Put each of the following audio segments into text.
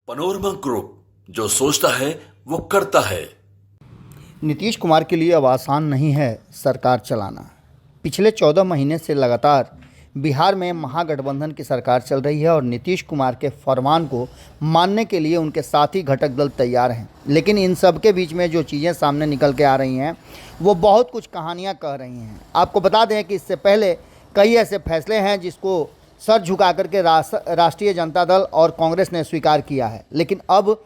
Panorama group, जो सोचता है वो करता है। नीतीश कुमार के लिए अब आसान नहीं है सरकार चलाना। पिछले 14 महीने से लगातार बिहार में महागठबंधन की सरकार चल रही है और नीतीश कुमार के फरमान को मानने के लिए उनके साथी घटक दल तैयार हैं। लेकिन इन सब के बीच में जो चीज़ें सामने निकल के आ रही हैं वो बहुत कुछ कहानियां कह रही हैं। आपको बता दें कि इससे पहले कई ऐसे फैसले हैं जिसको सर झुका करके राष्ट्रीय जनता दल और कांग्रेस ने स्वीकार किया है, लेकिन अब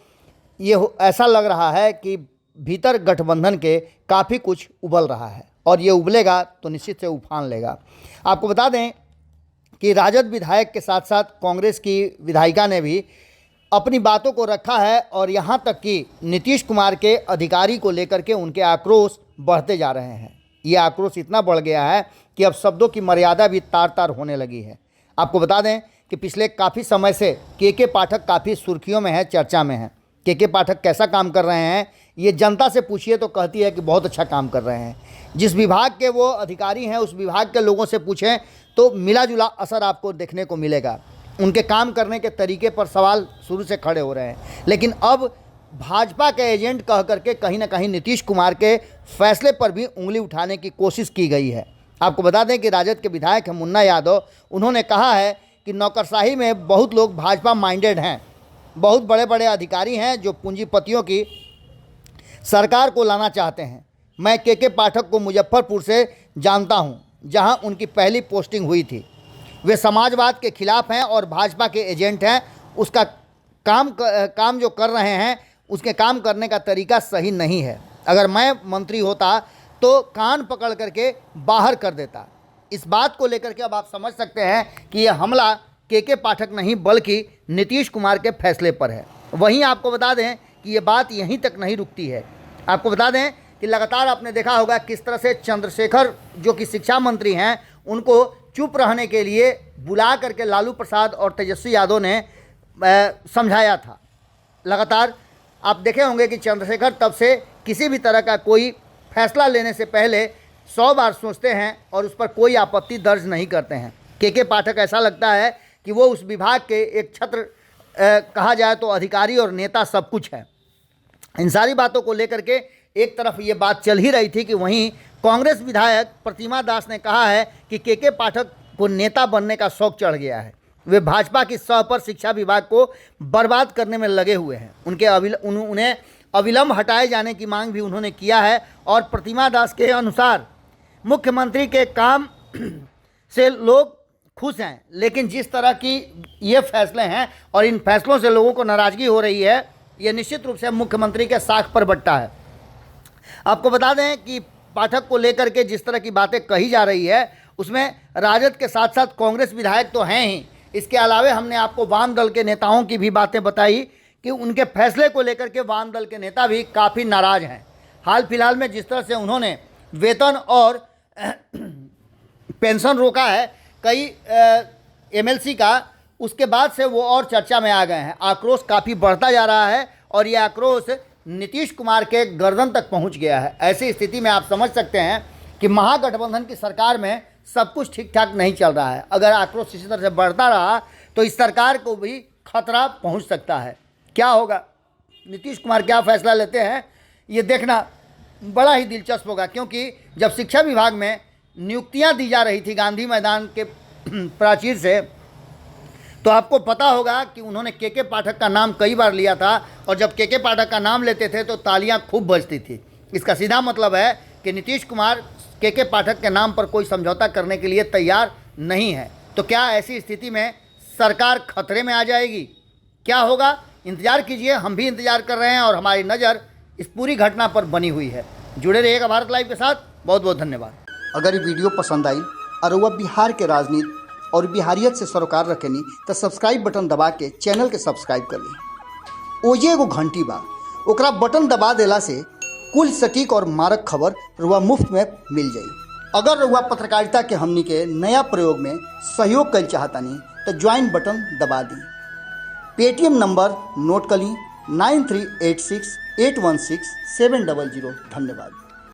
ये ऐसा लग रहा है कि भीतर गठबंधन के काफ़ी कुछ उबल रहा है और ये उबलेगा तो निश्चित से उफान लेगा। आपको बता दें कि राजद विधायक के साथ साथ कांग्रेस की विधायिका ने भी अपनी बातों को रखा है और यहाँ तक कि नीतीश कुमार के अधिकारी को लेकर के उनके आक्रोश बढ़ते जा रहे हैं। ये आक्रोश इतना बढ़ गया है कि अब शब्दों की मर्यादा भी तार तार होने लगी है। आपको बता दें कि पिछले काफ़ी समय से के पाठक काफ़ी सुर्खियों में है, चर्चा में है। के पाठक कैसा काम कर रहे हैं ये जनता से पूछिए तो कहती है कि बहुत अच्छा काम कर रहे हैं। जिस विभाग के वो अधिकारी हैं उस विभाग के लोगों से पूछें तो मिला जुला असर आपको देखने को मिलेगा। उनके काम करने के तरीके पर सवाल शुरू से खड़े हो रहे हैं, लेकिन अब भाजपा के एजेंट कह करके कहीं ना कहीं नीतीश कुमार के फैसले पर भी उंगली उठाने की कोशिश की गई है। आपको बता दें कि राजद के विधायक हैं मुन्ना यादव, उन्होंने कहा है कि नौकरशाही में बहुत लोग भाजपा माइंडेड हैं, बहुत बड़े बड़े अधिकारी हैं जो पूंजीपतियों की सरकार को लाना चाहते हैं। मैं के पाठक को मुजफ्फरपुर से जानता हूं, जहां उनकी पहली पोस्टिंग हुई थी। वे समाजवाद के खिलाफ हैं और भाजपा के एजेंट हैं। उसका काम जो कर रहे हैं उसके काम करने का तरीका सही नहीं है। अगर मैं मंत्री होता तो कान पकड़ करके बाहर कर देता। इस बात को लेकर के अब आप समझ सकते हैं कि यह हमला के पाठक नहीं बल्कि नीतीश कुमार के फैसले पर है। वहीं आपको बता दें कि ये बात यहीं तक नहीं रुकती है। आपको बता दें कि लगातार आपने देखा होगा किस तरह से चंद्रशेखर जो कि शिक्षा मंत्री हैं उनको चुप रहने के लिए बुला करके लालू प्रसाद और तेजस्वी यादव ने समझाया था। लगातार आप देखे होंगे कि चंद्रशेखर तब से किसी भी तरह का कोई फैसला लेने से पहले 100 बार सोचते हैं और उस पर कोई आपत्ति दर्ज नहीं करते हैं। के पाठक ऐसा लगता है कि वो उस विभाग के एक छत्र कहा जाए तो अधिकारी और नेता सब कुछ है। इन सारी बातों को लेकर के एक तरफ ये बात चल ही रही थी कि वहीं कांग्रेस विधायक प्रतिमा दास ने कहा है कि के पाठक को नेता बनने का शौक चढ़ गया है। वे भाजपा की सह पर शिक्षा विभाग को बर्बाद करने में लगे हुए हैं। उन्हें अविलंब हटाए जाने की मांग भी उन्होंने किया है और प्रतिमा दास के अनुसार मुख्यमंत्री के काम से लोग खुश हैं, लेकिन जिस तरह की ये फैसले हैं और इन फैसलों से लोगों को नाराज़गी हो रही है, ये निश्चित रूप से मुख्यमंत्री के साख पर बट्टा है। आपको बता दें कि पाठक को लेकर के जिस तरह की बातें कही जा रही है उसमें राजद के साथ साथ कांग्रेस विधायक तो हैं ही, इसके अलावा हमने आपको वाम दल के नेताओं की भी बातें बताई कि उनके फैसले को लेकर के वाम दल के नेता भी काफ़ी नाराज़ हैं। हाल फिलहाल में जिस तरह से उन्होंने वेतन और पेंशन रोका है कई एमएलसी का, उसके बाद से वो और चर्चा में आ गए हैं। आक्रोश काफ़ी बढ़ता जा रहा है और ये आक्रोश नीतीश कुमार के गर्दन तक पहुंच गया है। ऐसी स्थिति में आप समझ सकते हैं कि महागठबंधन की सरकार में सब कुछ ठीक ठाक नहीं चल रहा है। अगर आक्रोश इसी तरह से बढ़ता रहा तो इस सरकार को भी खतरा पहुंच सकता है। क्या होगा, नीतीश कुमार क्या फैसला लेते हैं, ये देखना बड़ा ही दिलचस्प होगा। क्योंकि जब शिक्षा विभाग में नियुक्तियां दी जा रही थी गांधी मैदान के प्राचीर से, तो आपको पता होगा कि उन्होंने के पाठक का नाम कई बार लिया था और जब के पाठक का नाम लेते थे तो तालियां खूब बजती थी। इसका सीधा मतलब है कि नीतीश कुमार के पाठक के नाम पर कोई समझौता करने के लिए तैयार नहीं है। तो क्या ऐसी स्थिति में सरकार खतरे में आ जाएगी? क्या होगा, इंतजार कीजिए। हम भी इंतजार कर रहे हैं और हमारी नज़र इस पूरी घटना पर बनी हुई है। जुड़े रहिएगा भारत लाइव के साथ। बहुत बहुत धन्यवाद। अगर ये वीडियो पसंद आई और वह बिहार के राजनीति और बिहारियत से सरोकार रखेनी तो सब्सक्राइब बटन दबा के चैनल के सब्सक्राइब कर ली। ओजे एगो घंटी बा, ओकरा बटन दबा देला से कुल सटीक और मारक खबर रुआ मुफ्त में मिल जाई। अगर रुआ पत्रकारिता के हमनी के नया प्रयोग में सहयोग कर चाहतानी तो ज्वाइन बटन दबा दी। पेटीएम नंबर नोट कर ली 9386816700। धन्यवाद।